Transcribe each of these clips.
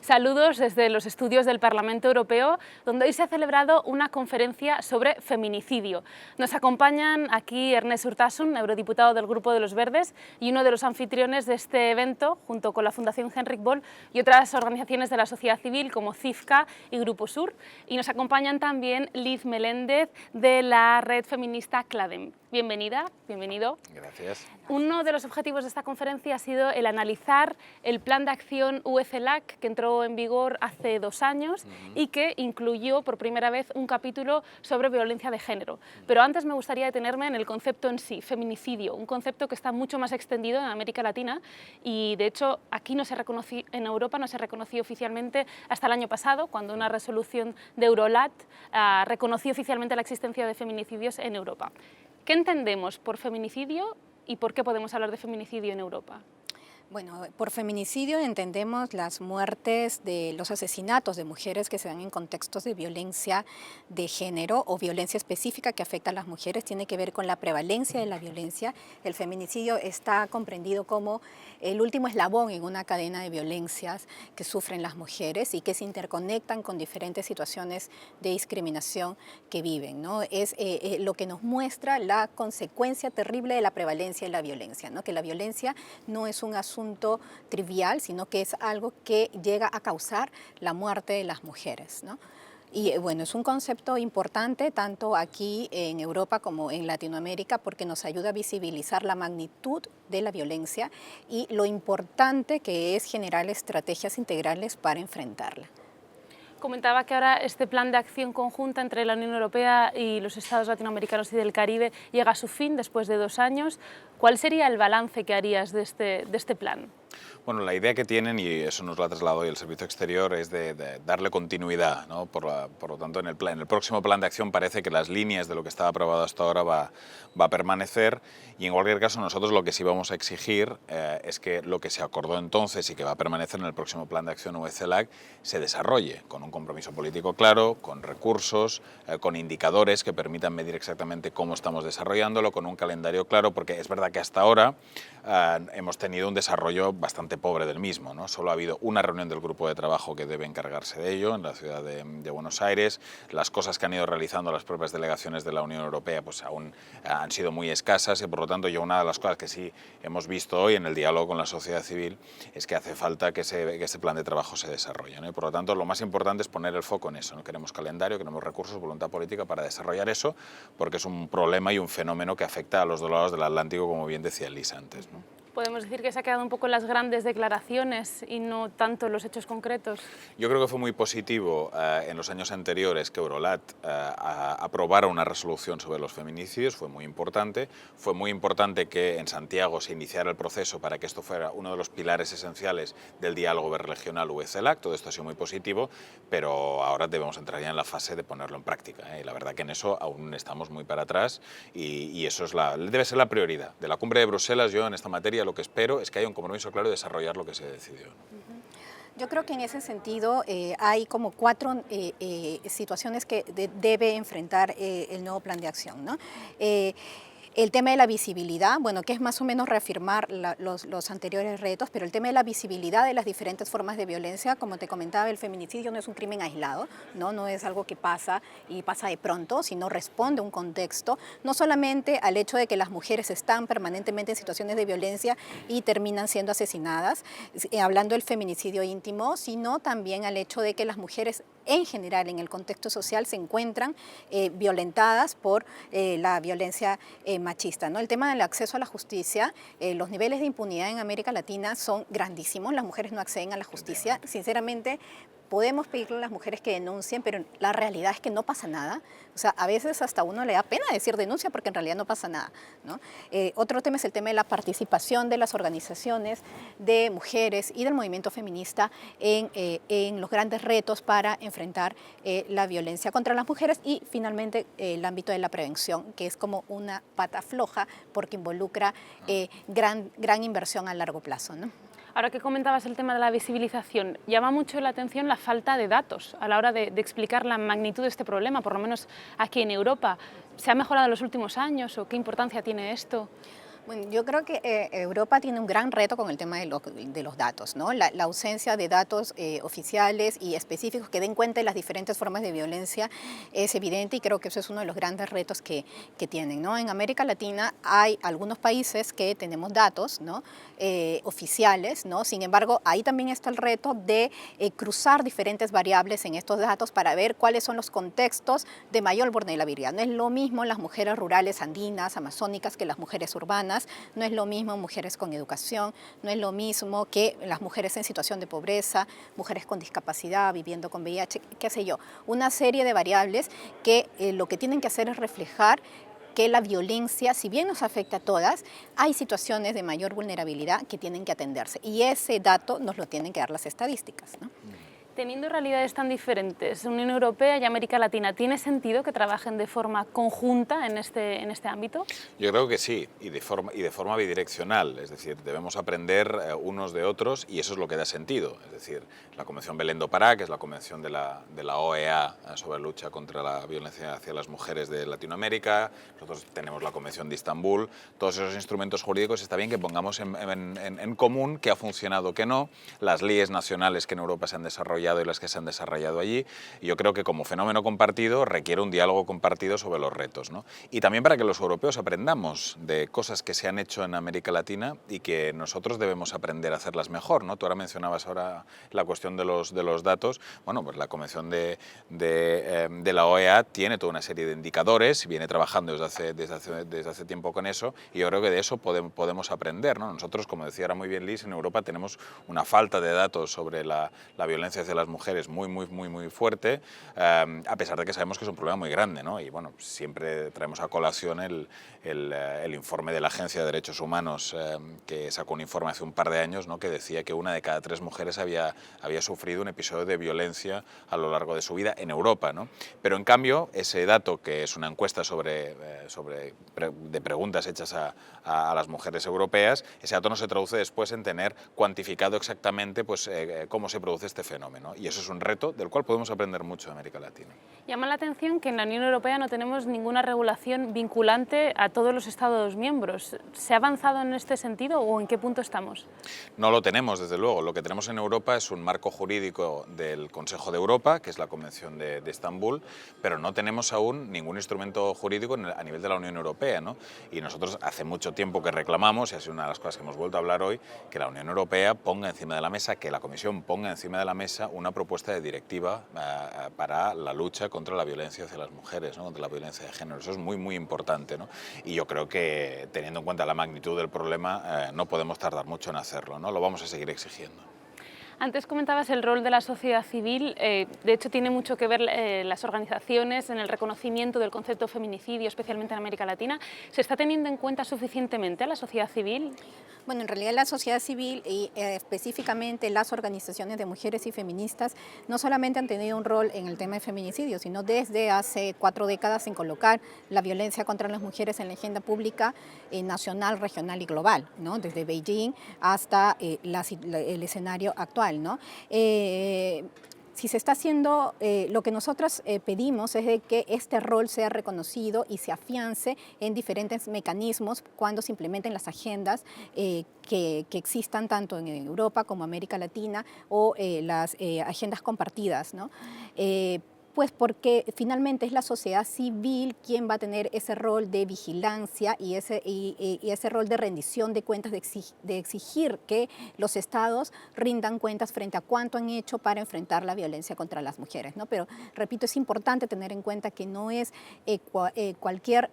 Saludos desde los estudios del Parlamento Europeo, donde hoy se ha celebrado una conferencia sobre feminicidio. Nos acompañan aquí Ernest Urtasun, eurodiputado del Grupo de los Verdes y uno de los anfitriones de este evento, junto con la Fundación Henrik Böll y otras organizaciones de la sociedad civil como CIFCA y Grupo Sur. Y nos acompañan también Liz Meléndez de la red feminista CLADEM. Bienvenida, bienvenido. Gracias. Uno de los objetivos de esta conferencia ha sido el analizar el plan de acción UE-CELAC que entró en vigor hace 2 años y que incluyó por primera vez un capítulo sobre violencia de género. Pero antes me gustaría detenerme en el concepto en sí, feminicidio, un concepto que está mucho más extendido en América Latina y de hecho aquí no se reconoció, en Europa no se reconoció oficialmente hasta el año pasado, cuando una resolución de Eurolat reconoció oficialmente la existencia de feminicidios en Europa. ¿Qué entendemos por feminicidio y por qué podemos hablar de feminicidio en Europa? Bueno, por feminicidio entendemos las muertes de los asesinatos de mujeres que se dan en contextos de violencia de género o violencia específica que afecta a las mujeres, tiene que ver con la prevalencia de la violencia. El feminicidio está comprendido como el último eslabón en una cadena de violencias que sufren las mujeres y que se interconectan con diferentes situaciones de discriminación que viven, ¿no? Es lo que nos muestra la consecuencia terrible de la prevalencia de la violencia, ¿no? Que la violencia no es un asunto trivial, sino que es algo que llega a causar la muerte de las mujeres, ¿no? Y bueno, es un concepto importante tanto aquí en Europa como en Latinoamérica porque nos ayuda a visibilizar la magnitud de la violencia y lo importante que es generar estrategias integrales para enfrentarla. Comentaba que ahora este plan de acción conjunta entre la Unión Europea y los estados latinoamericanos y del Caribe llega a su fin después de 2 años. ¿Cuál sería el balance que harías de este plan? Bueno, la idea que tienen, y eso nos lo ha trasladado hoy el Servicio Exterior, es de darle continuidad, ¿no? Por lo tanto, en el próximo plan de acción parece que las líneas de lo que estaba aprobado hasta ahora va a permanecer y en cualquier caso nosotros lo que sí vamos a exigir es que lo que se acordó entonces y que va a permanecer en el próximo plan de acción UE-CELAC se desarrolle con un compromiso político claro, con recursos, con indicadores que permitan medir exactamente cómo estamos desarrollándolo, con un calendario claro, porque es verdad que hasta ahora hemos tenido un desarrollo bastante pobre del mismo, ¿no? Solo ha habido una reunión del grupo de trabajo que debe encargarse de ello en la ciudad de Buenos Aires. Las cosas que han ido realizando las propias delegaciones de la Unión Europea pues aún han sido muy escasas y por lo tanto una de las cosas que sí hemos visto hoy en el diálogo con la sociedad civil es que hace falta que ese plan de trabajo se desarrolle, ¿no? Y por lo tanto lo más importante es poner el foco en eso, ¿no? Queremos calendario, queremos recursos, voluntad política para desarrollar eso porque es un problema y un fenómeno que afecta a los 2 lados del Atlántico, como bien decía Lisa antes, ¿no? ¿Podemos decir que se ha quedado un poco en las grandes declaraciones y no tanto en los hechos concretos? Yo creo que fue muy positivo en los años anteriores que Eurolat aprobara una resolución sobre los feminicidios, fue muy importante que en Santiago se iniciara el proceso para que esto fuera uno de los pilares esenciales del diálogo regional UE-CELAC, todo esto ha sido muy positivo, pero ahora debemos entrar ya en la fase de ponerlo en práctica, y la verdad que en eso aún estamos muy para atrás y eso debe ser la prioridad. De la cumbre de Bruselas yo en esta materia lo que espero es que haya un compromiso claro de desarrollar lo que se decidió, ¿no? Yo creo que en ese sentido hay como 4 situaciones que debe enfrentar el nuevo plan de acción, ¿no? El tema de la visibilidad, bueno, que es más o menos reafirmar los anteriores retos, pero el tema de la visibilidad de las diferentes formas de violencia, como te comentaba, el feminicidio no es un crimen aislado, no es algo que pasa y pasa de pronto, sino responde a un contexto, no solamente al hecho de que las mujeres están permanentemente en situaciones de violencia y terminan siendo asesinadas, hablando del feminicidio íntimo, sino también al hecho de que las mujeres en general en el contexto social se encuentran violentadas por la violencia machista, ¿no? El tema del acceso a la justicia, los niveles de impunidad en América Latina son grandísimos, las mujeres no acceden a la justicia, sinceramente podemos pedirle a las mujeres que denuncien, pero la realidad es que no pasa nada. O sea, a veces hasta uno le da pena decir denuncia porque en realidad no pasa nada, ¿no? Otro tema es el tema de la participación de las organizaciones de mujeres y del movimiento feminista en los grandes retos para enfrentar la violencia contra las mujeres y finalmente el ámbito de la prevención, que es como una pata floja porque involucra gran inversión a largo plazo, ¿no? Ahora que comentabas el tema de la visibilización, llama mucho la atención la falta de datos a la hora de explicar la magnitud de este problema, por lo menos aquí en Europa. ¿Se ha mejorado en los últimos años o qué importancia tiene esto? Bueno, yo creo que Europa tiene un gran reto con el tema de los datos, ¿no? La ausencia de datos oficiales y específicos que den cuenta de las diferentes formas de violencia es evidente y creo que eso es uno de los grandes retos que tienen, ¿no? En América Latina hay algunos países que tenemos datos, ¿no? Oficiales, ¿no? Sin embargo, ahí también está el reto de cruzar diferentes variables en estos datos para ver cuáles son los contextos de mayor vulnerabilidad. No es lo mismo las mujeres rurales andinas, amazónicas, que las mujeres urbanas, no es lo mismo mujeres con educación, no es lo mismo que las mujeres en situación de pobreza, mujeres con discapacidad, viviendo con VIH, qué sé yo. Una serie de variables que lo que tienen que hacer es reflejar que la violencia, si bien nos afecta a todas, hay situaciones de mayor vulnerabilidad que tienen que atenderse. Y ese dato nos lo tienen que dar las estadísticas, ¿no? Teniendo realidades tan diferentes, Unión Europea y América Latina, ¿tiene sentido que trabajen de forma conjunta en este ámbito? Yo creo que sí, y de forma bidireccional, es decir, debemos aprender unos de otros y eso es lo que da sentido. Es decir, la Convención Belén do Pará, que es la convención de la OEA sobre la lucha contra la violencia hacia las mujeres de Latinoamérica, nosotros tenemos la Convención de Estambul, todos esos instrumentos jurídicos está bien que pongamos en común qué ha funcionado, qué no, las leyes nacionales que en Europa se han desarrollado y las que se han desarrollado allí. Y yo creo que como fenómeno compartido requiere un diálogo compartido sobre los retos, ¿no? Y también para que los europeos aprendamos de cosas que se han hecho en América Latina y que nosotros debemos aprender a hacerlas mejor, ¿no? Tú ahora mencionabas la cuestión de los datos. Bueno, pues la Convención de la OEA tiene toda una serie de indicadores y viene trabajando desde hace tiempo con eso y yo creo que de eso podemos aprender, ¿no? Nosotros, como decía ahora muy bien Liz, en Europa tenemos una falta de datos sobre la violencia hacia las mujeres muy fuerte, a pesar de que sabemos que es un problema muy grande, ¿no? Y bueno, siempre traemos a colación el informe de la Agencia de Derechos Humanos, que sacó un informe hace un par de años, ¿no? Que decía que 1 de cada 3 mujeres había sufrido un episodio de violencia a lo largo de su vida en Europa, ¿no? Pero en cambio, ese dato, que es una encuesta de preguntas hechas a las mujeres europeas, ese dato no se traduce después en tener cuantificado exactamente pues, cómo se produce este fenómeno. Y eso es un reto del cual podemos aprender mucho en América Latina. Llama la atención que en la Unión Europea no tenemos ninguna regulación vinculante a todos los Estados miembros. ¿Se ha avanzado en este sentido o en qué punto estamos? No lo tenemos, desde luego. Lo que tenemos en Europa es un marco jurídico del Consejo de Europa, que es la Convención de Estambul, pero no tenemos aún ningún instrumento jurídico a nivel de la Unión Europea, ¿no? Y nosotros hace mucho tiempo que reclamamos, y ha sido una de las cosas que hemos vuelto a hablar hoy, que la Unión Europea ponga encima de la mesa, que la Comisión ponga encima de la mesa una propuesta de directiva para la lucha contra la violencia hacia las mujeres, ¿no? Contra la violencia de género. Eso es muy importante, ¿no? Y yo creo que, teniendo en cuenta la magnitud del problema, no podemos tardar mucho en hacerlo, ¿no? Lo vamos a seguir exigiendo. Antes comentabas el rol de la sociedad civil, de hecho tiene mucho que ver las organizaciones en el reconocimiento del concepto de feminicidio, especialmente en América Latina. ¿Se está teniendo en cuenta suficientemente a la sociedad civil? Bueno, en realidad la sociedad civil y específicamente las organizaciones de mujeres y feministas no solamente han tenido un rol en el tema de feminicidio, sino desde hace 4 décadas en colocar la violencia contra las mujeres en la agenda pública nacional, regional y global, ¿no? Desde Beijing hasta el escenario actual, ¿no? Si se está haciendo, lo que nosotros pedimos es de que este rol sea reconocido y se afiance en diferentes mecanismos cuando se implementen las agendas que existan tanto en Europa como América Latina o las agendas compartidas, ¿no? Pues porque finalmente es la sociedad civil quien va a tener ese rol de vigilancia y ese rol de rendición de cuentas, de exigir que los estados rindan cuentas frente a cuánto han hecho para enfrentar la violencia contra las mujeres, ¿no? Pero, repito, es importante tener en cuenta que no es cualquier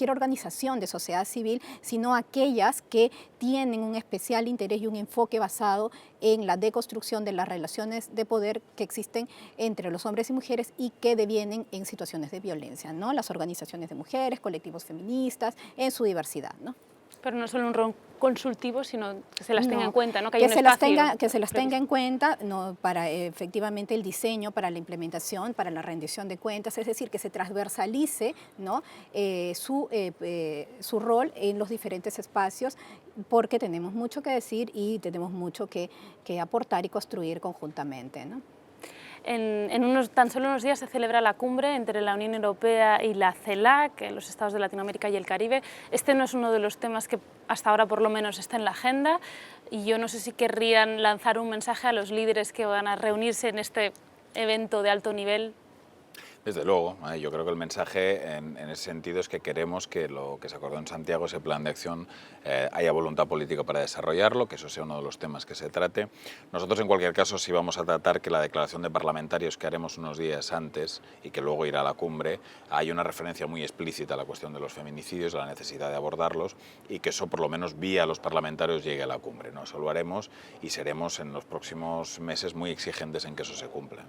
organización de sociedad civil, sino aquellas que tienen un especial interés y un enfoque basado en la deconstrucción de las relaciones de poder que existen entre los hombres y mujeres y que devienen en situaciones de violencia, ¿no? Las organizaciones de mujeres, colectivos feministas, en su diversidad, ¿no? Pero no solo un rol consultivo, sino que se las tenga en cuenta, ¿no? Que se las tenga en cuenta, ¿no? Para efectivamente el diseño, para la implementación, para la rendición de cuentas, es decir, que se transversalice, ¿no? Su rol en los diferentes espacios, porque tenemos mucho que decir y tenemos mucho que aportar y construir conjuntamente, ¿no? tan solo unos días se celebra la cumbre entre la Unión Europea y la CELAC, los estados de Latinoamérica y el Caribe. Este no es uno de los temas que hasta ahora por lo menos está en la agenda, y yo no sé si querrían lanzar un mensaje a los líderes que van a reunirse en este evento de alto nivel. Desde luego, yo creo que el mensaje en ese sentido es que queremos que lo que se acordó en Santiago, ese plan de acción, haya voluntad política para desarrollarlo, que eso sea uno de los temas que se trate. Nosotros en cualquier caso sí vamos a tratar que la declaración de parlamentarios que haremos unos días antes y que luego irá a la cumbre, haya una referencia muy explícita a la cuestión de los feminicidios, a la necesidad de abordarlos, y que eso por lo menos vía los parlamentarios llegue a la cumbre, ¿no? Eso lo haremos y seremos en los próximos meses muy exigentes en que eso se cumpla.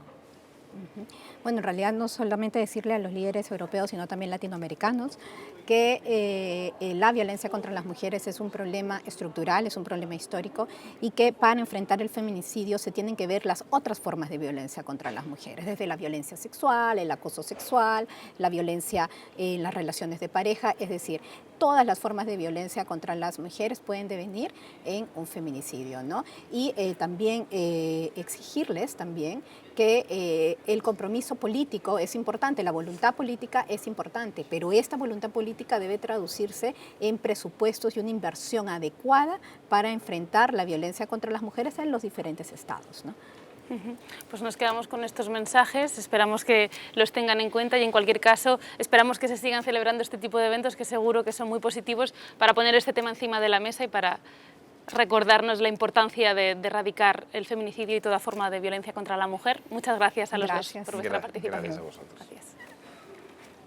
Bueno, en realidad no solamente decirle a los líderes europeos, sino también latinoamericanos, que la violencia contra las mujeres es un problema estructural, es un problema histórico, y que para enfrentar el feminicidio se tienen que ver las otras formas de violencia contra las mujeres, desde la violencia sexual, el acoso sexual, la violencia en las relaciones de pareja, es decir, todas las formas de violencia contra las mujeres pueden devenir en un feminicidio, ¿no? Y también exigirles también que el compromiso político es importante, la voluntad política es importante, pero esta voluntad política debe traducirse en presupuestos y una inversión adecuada para enfrentar la violencia contra las mujeres en los diferentes estados, ¿no? Pues nos quedamos con estos mensajes, esperamos que los tengan en cuenta, y en cualquier caso esperamos que se sigan celebrando este tipo de eventos, que seguro que son muy positivos para poner este tema encima de la mesa y para recordarnos la importancia de erradicar el feminicidio y toda forma de violencia contra la mujer. Muchas gracias a los dos por vuestra participación. Gracias a vosotros. Gracias.